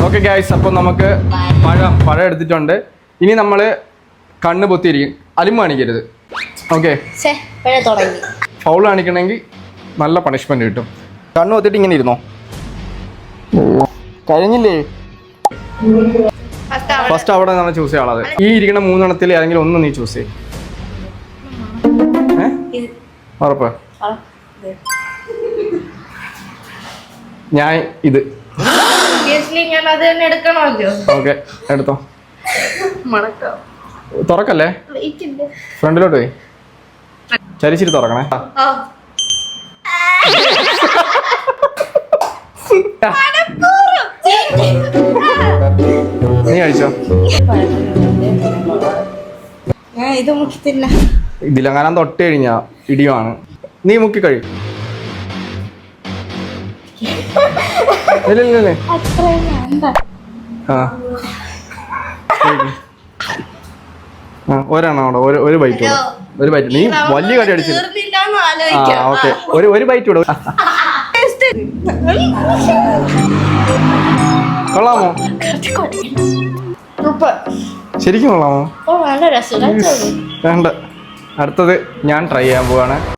Okay guys, അപ്പോൾ നമുക്ക് പഴം എടുത്തിട്ടുണ്ട്. ഇനി നമ്മൾ കണ്ണ് പൊത്തിയിരിക്കും. അലിമ കാണിക്കരുത്. ഓക്കെ, ഫൗൾ കാണിക്കണമെങ്കിൽ നല്ല പണിഷ്മെന്റ് കിട്ടും. കണ്ണ് പൊത്തിട്ട് ഇങ്ങനെ ഇരുന്നോ. കഴിഞ്ഞില്ലേ? ഫസ്റ്റ് അവിടെ നിന്നാണ് ചൂസ് ചെയ്യാനുള്ളത്. ഈ ഇരിക്കുന്ന 3 എണ്ണത്തിൽ ഏതെങ്കിലും ഒന്ന് നീ ചൂസ് ചെയ്യും. ഉറപ്പ്? ഞാൻ ഇത്. ഓക്കെ, എടുത്തോ. തുറക്കല്ലേ, ഫ്രണ്ടിലോട്ട് പോയി ചരിച്ചിട്ട് തുറക്കണേ. നീ കഴിച്ചോ? ഇതിലെങ്ങാനും തൊട്ട് കഴിഞ്ഞാ ഇടിയുമാണ്. നീ മുക്കി കഴി. ഇല്ലേ ഒരെണ്ണം അവിടെ ഒരു ബൈറ്റ് ഒരു ബൈറ്റ്. നീ വലിയ കടി അടിച്ചില്ല. ഓക്കെ, ഒരു ബൈറ്റ് കൂടെ. കൊള്ളാമോ? ശരിക്കും കൊള്ളാമോ? വേണ്ട. അടുത്തത് ഞാൻ ട്രൈ ചെയ്യാൻ പോവാണ്.